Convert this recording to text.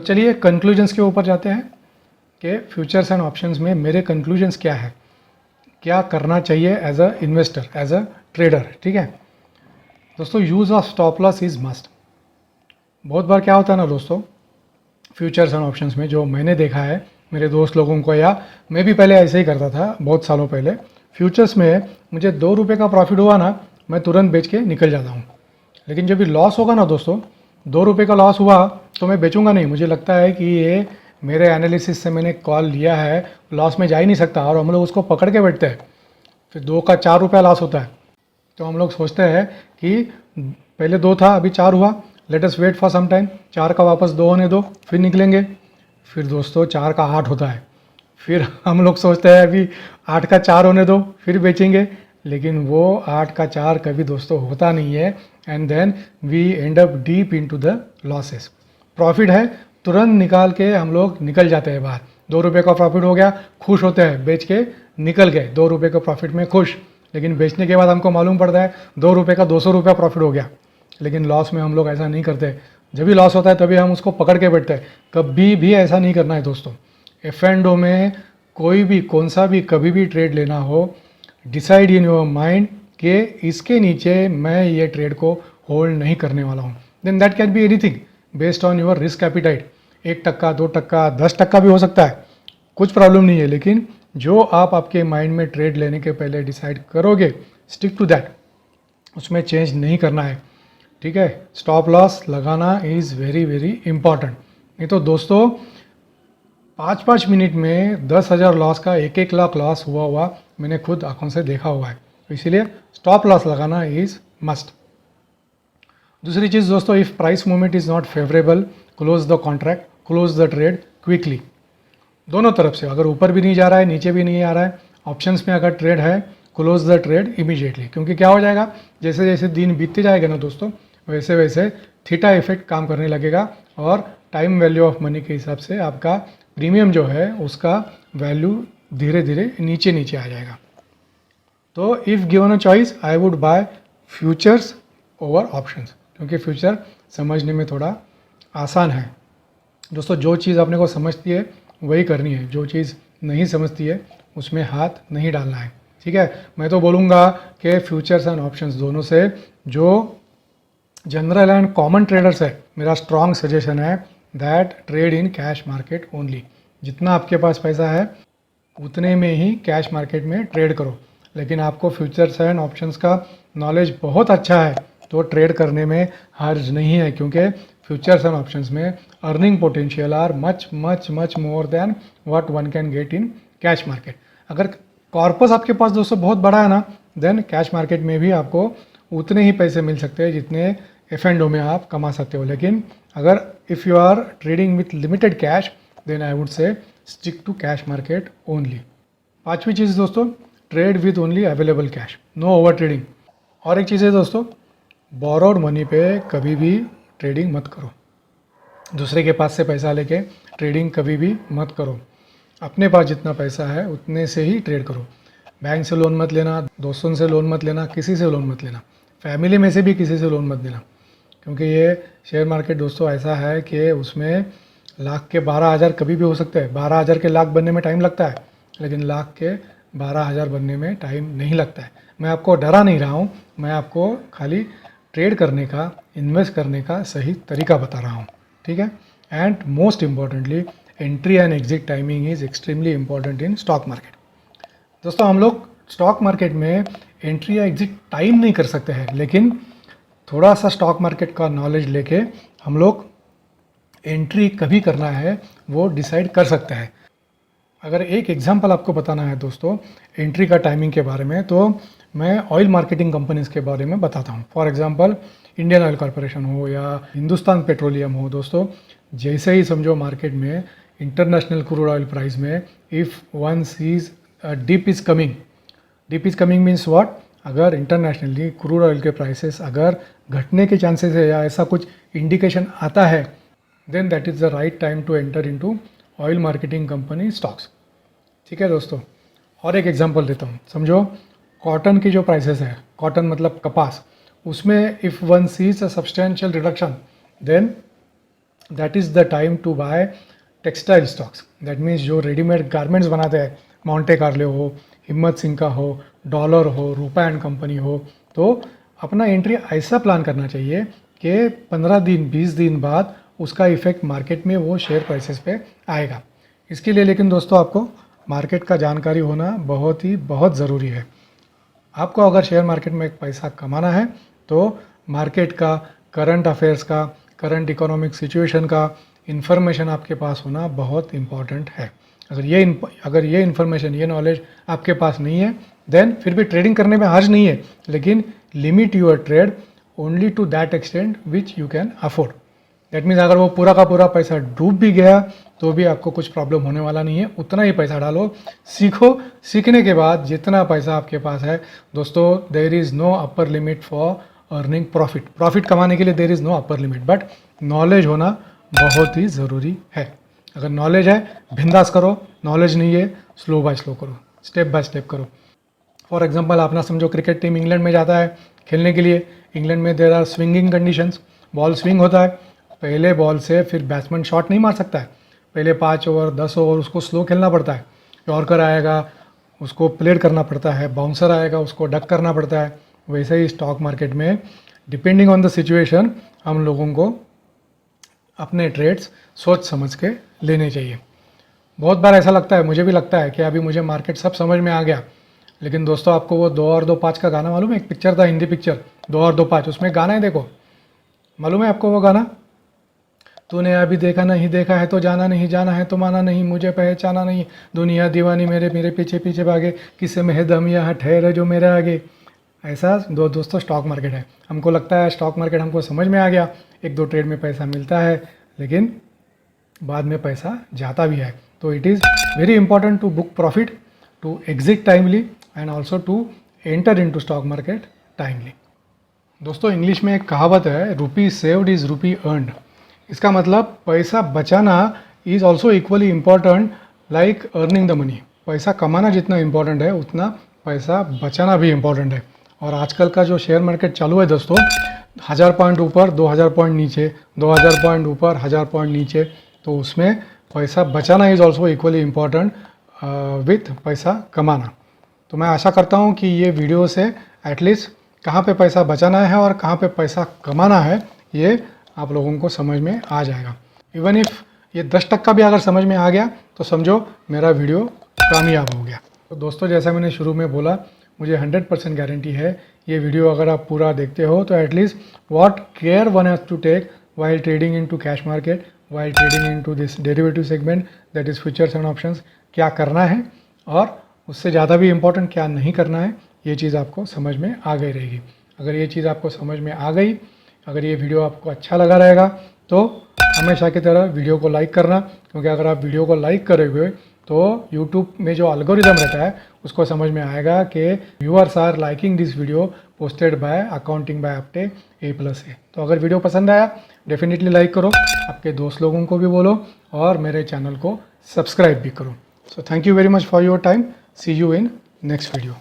चलिए कंक्लूजन्स के ऊपर जाते हैं कि फ्यूचर्स एंड ऑप्शंस में मेरे कंक्लूजन्स क्या है, क्या करना चाहिए as a investor, as a trader. ठीक है दोस्तों, use of stop loss is must. बहुत बार क्या होता है ना दोस्तों, फ्यूचर्स एंड ऑप्शंस में जो मैंने देखा है मेरे दोस्त लोगों को, या मैं भी पहले ऐसे ही करता था बहुत सालों पहले, फ्यूचर्स में मुझे 2 रुपये का प्रॉफिट हुआ ना, मैं तुरंत बेच के निकल जाता हूँ। लेकिन जब भी लॉस होगा ना दोस्तों, 2 रुपये का लॉस हुआ तो मैं बेचूंगा नहीं। मुझे लगता है कि ये मेरे एनालिसिस से मैंने कॉल लिया है, लॉस में जा ही नहीं सकता, और हम लोग उसको पकड़ के बैठते हैं। फिर 2 का 4 रुपया लॉस होता है तो हम लोग सोचते हैं कि पहले 2 था अभी 4 हुआ, let us wait for some time, 4 का वापस 2 होने दो फिर निकलेंगे। फिर दोस्तों 4 का 8 होता है, फिर हम लोग सोचते हैं अभी 8 का 4 होने दो फिर बेचेंगे। लेकिन वो 8 का 4 कभी दोस्तों होता नहीं है, and then we end up deep into the losses. Profit है तुरंत निकाल के हम लोग निकल जाते हैं बाहर। 2 रुपये का प्रॉफिट हो गया, खुश होते हैं, बेच के निकल गए 2 रुपये का प्रॉफिट में खुश। लेकिन बेचने के बाद हमको मालूम पड़ता है 2 रुपये का 200 रुपया प्रॉफिट हो गया। लेकिन लॉस में हम लोग ऐसा नहीं करते, जब भी लॉस होता है तभी हम उसको पकड़ के बैठते हैं। कभी भी ऐसा नहीं करना है दोस्तों। F&O में कोई भी कौन सा भी कभी भी ट्रेड लेना हो, डिसाइड इन योर माइंड कि इसके नीचे मैं ये ट्रेड को होल्ड नहीं करने वाला हूँ। Then that can be anything based on your risk appetite. 1%, 2%, 10% भी हो सकता है, कुछ प्रॉब्लम नहीं है। लेकिन जो आप आपके माइंड में ट्रेड लेने के पहले डिसाइड करोगे, स्टिक टू दैट, उसमें चेंज नहीं करना है। ठीक है, स्टॉप लॉस लगाना इज़ वेरी वेरी इंपॉर्टेंट। नहीं तो दोस्तों 5-5 मिनट में 10,000 लॉस का 1-1 लाख लॉस हुआ मैंने खुद आंखों से देखा हुआ है। तो इसीलिए स्टॉप लॉस लगाना इज़ मस्ट। दूसरी चीज़ दोस्तों, if price movement is not favourable, close the contract, close the trade quickly. दोनों तरफ से, अगर ऊपर भी नहीं जा रहा है नीचे भी नहीं आ रहा है, ऑप्शंस में अगर ट्रेड है, क्लोज द ट्रेड इमीडिएटली। क्योंकि क्या हो जाएगा, जैसे जैसे दिन बीतते जाएगा ना दोस्तों, वैसे वैसे थीटा इफेक्ट काम करने लगेगा, और टाइम वैल्यू ऑफ मनी के हिसाब से आपका प्रीमियम जो है उसका वैल्यू धीरे धीरे नीचे नीचे आ जाएगा। तो if given a choice, I would buy futures over options, क्योंकि फ्यूचर समझने में थोड़ा आसान है दोस्तों। जो चीज़ अपने को समझती है वही करनी है, जो चीज़ नहीं समझती है उसमें हाथ नहीं डालना है। ठीक है, मैं तो बोलूँगा कि फ्यूचर्स एंड ऑप्शंस दोनों से जो जनरल एंड कॉमन ट्रेडर्स है, मेरा स्ट्रॉन्ग सजेशन है that trade in cash market only. जितना आपके पास पैसा है उतने में ही कैश मार्केट में ट्रेड करो। लेकिन आपको फ्यूचर्स एंड ऑप्शंस का नॉलेज बहुत अच्छा है तो ट्रेड करने में हर्ज नहीं है, क्योंकि फ्यूचर्स एंड ऑप्शंस में earning potential are much much much more than what one can get in cash market. अगर कॉर्पस आपके पास दोस्तों बहुत बड़ा है ना, देन कैश मार्केट में भी आपको उतने ही पैसे मिल सकते हैं जितने F&O में आप कमा सकते हो। लेकिन अगर if you are trading with limited cash, then I would say stick to cash market only. 5वीं चीज़ दोस्तों, trade with only available cash, no overtrading. और एक चीज़ है दोस्तों, बोरोड मनी पे कभी भी ट्रेडिंग मत करो। दूसरे के पास से पैसा लेके ट्रेडिंग कभी भी मत करो। अपने पास जितना पैसा है उतने से ही ट्रेड करो। बैंक से लोन मत लेना, दोस्तों से लोन मत लेना, किसी से लोन मत लेना, फैमिली में से भी किसी से लोन मत लेना। क्योंकि ये शेयर मार्केट दोस्तों ऐसा है कि उसमें लाख के 12,000 कभी भी हो सकते हैं। 12,000 के लाख बनने में टाइम लगता है, लेकिन लाख के 12,000 बनने में टाइम नहीं लगता है। मैं आपको डरा नहीं रहा हूँ, मैं आपको खाली ट्रेड करने का, इन्वेस्ट करने का सही तरीका बता रहा हूँ। ठीक है, and most importantly entry and exit timing is extremely important in stock market. दोस्तों हम लोग स्टॉक मार्केट में एंट्री या एग्जिट टाइम नहीं कर सकते हैं, लेकिन थोड़ा सा स्टॉक मार्केट का नॉलेज लेके हम लोग एंट्री कभी करना है वो डिसाइड कर सकते हैं। अगर एक एग्जांपल आपको बताना है दोस्तों एंट्री का टाइमिंग के बारे में, तो मैं ऑयल मार्केटिंग कंपनीज़ के बारे में बताता हूँ। For example Indian oil corporation हो या हिंदुस्तान पेट्रोलियम हो दोस्तों, जैसे ही समझो मार्केट में इंटरनेशनल क्रूड ऑयल प्राइस में if one sees dip is coming means what, अगर इंटरनेशनली क्रूड ऑयल के प्राइसेस अगर घटने के चांसेस है या ऐसा कुछ इंडिकेशन आता है, then that is the right time to enter into oil marketing company stocks. ठीक है दोस्तों, और एक एग्जांपल देता हूँ। समझो कॉटन की जो प्राइसेस है, कॉटन मतलब कपास, उसमें if one sees a substantial reduction, then that is the time to buy textile stocks. That means जो रेडीमेड गारमेंट्स बनाते हैं, मोंटे कार्लो हो, हिम्मत सिंह का हो, डॉलर हो, रूपा एंड कंपनी हो, तो अपना एंट्री ऐसा प्लान करना चाहिए कि 15 दिन 20 दिन बाद उसका इफेक्ट मार्केट में वो शेयर प्राइसेस पे आएगा। इसके लिए लेकिन दोस्तों आपको मार्केट का जानकारी होना बहुत ज़रूरी है। आपको अगर शेयर मार्केट में पैसा कमाना है तो मार्केट का, करंट अफेयर्स का, करंट इकोनॉमिक सिचुएशन का इन्फॉर्मेशन आपके पास होना बहुत इम्पॉर्टेंट है। अगर ये इन्फॉर्मेशन, ये नॉलेज आपके पास नहीं है, देन फिर भी ट्रेडिंग करने में हर्ज नहीं है, लेकिन limit your trade only to that extent which you can afford. That means अगर वो पूरा का पूरा पैसा डूब भी गया तो भी आपको कुछ प्रॉब्लम होने वाला नहीं है। उतना ही पैसा डालो, सीखो। सीखने के बाद जितना पैसा आपके पास है दोस्तों, there is no upper limit for earning profit. Profit कमाने के लिए there is no upper limit, but knowledge होना बहुत ही ज़रूरी है। अगर नॉलेज है बिंदास करो, नॉलेज नहीं है स्लो बाय स्लो करो, स्टेप बाय स्टेप करो। फॉर एग्जांपल आप ना समझो क्रिकेट टीम इंग्लैंड में जाता है खेलने के लिए। इंग्लैंड में there are swinging conditions, ball swing होता है। पहले बॉल से फिर बैट्समैन शॉट नहीं मार सकता है। पहले 5 ओवर 10 ओवर उसको स्लो खेलना पड़ता है। यॉर्कर आएगा उसको प्लेड करना पड़ता है, बाउंसर आएगा उसको डक करना पड़ता है। वैसे ही स्टॉक मार्केट में डिपेंडिंग ऑन द सिचुएशन हम लोगों को अपने ट्रेड्स सोच समझ के लेने चाहिए। बहुत बार ऐसा लगता है, मुझे भी लगता है कि अभी मुझे मार्केट सब समझ में आ गया, लेकिन दोस्तों आपको वो 2 और 2 5 का गाना मालूम है? एक पिक्चर था, हिंदी पिक्चर 2 और 2 5, उसमें गाना है, देखो मालूम है आपको वो गाना? तूने अभी देखा नहीं, देखा है तो जाना नहीं, जाना है तो माना नहीं, मुझे पहचाना नहीं, दुनिया दीवानी मेरे मेरे पीछे पीछे भागे, किसे में है दम यहाँ ठहरे जो मेरे आगे। ऐसा दोस्तों स्टॉक मार्केट है। हमको लगता है स्टॉक मार्केट हमको समझ में आ गया, 1-2 ट्रेड में पैसा मिलता है, लेकिन बाद में पैसा जाता भी है। तो it is very important to book profit, to exit timely and also to enter into stock market timely. दोस्तों इंग्लिश में एक कहावत है, rupee saved is rupee earned. इसका मतलब पैसा बचाना is also equally important like earning the money. पैसा कमाना जितना इम्पॉर्टेंट है उतना पैसा बचाना भी इम्पॉर्टेंट है। और आजकल का जो शेयर मार्केट चालू है दोस्तों, 1000 पॉइंट ऊपर 2000 पॉइंट नीचे, 2000 पॉइंट ऊपर 1000 पॉइंट नीचे, तो उसमें पैसा बचाना is also equally important with पैसा कमाना। तो मैं आशा करता हूँ कि ये वीडियो से एटलीस्ट कहाँ पे पैसा बचाना है और कहाँ पे पैसा कमाना है ये आप लोगों को समझ में आ जाएगा। इवन इफ़ ये 10% भी अगर समझ में आ गया तो समझो मेरा वीडियो कामयाब हो गया। तो दोस्तों जैसा मैंने शुरू में बोला, मुझे 100% गारंटी है ये वीडियो अगर आप पूरा देखते हो तो at least what care one has to take while trading into cash market, while trading into this derivative segment that is futures and options, क्या करना है और उससे ज़्यादा भी इम्पोर्टेंट क्या नहीं करना है, ये चीज़ आपको समझ में आ गई रहेगी। अगर ये चीज़ आपको समझ में आ गई, अगर ये वीडियो आपको अच्छा लगा रहेगा तो हमेशा की तरह वीडियो को लाइक करना, क्योंकि अगर आप वीडियो को लाइक करोगे तो यूट्यूब में जो एल्गोरिदम रहता है उसको समझ में आएगा कि viewers are liking this video posted by accounting by Apte A+A। तो अगर वीडियो पसंद आया डेफिनेटली लाइक करो, आपके दोस्त लोगों को भी बोलो और मेरे चैनल को सब्सक्राइब भी करो। So thank you very much for your time, see you in next video.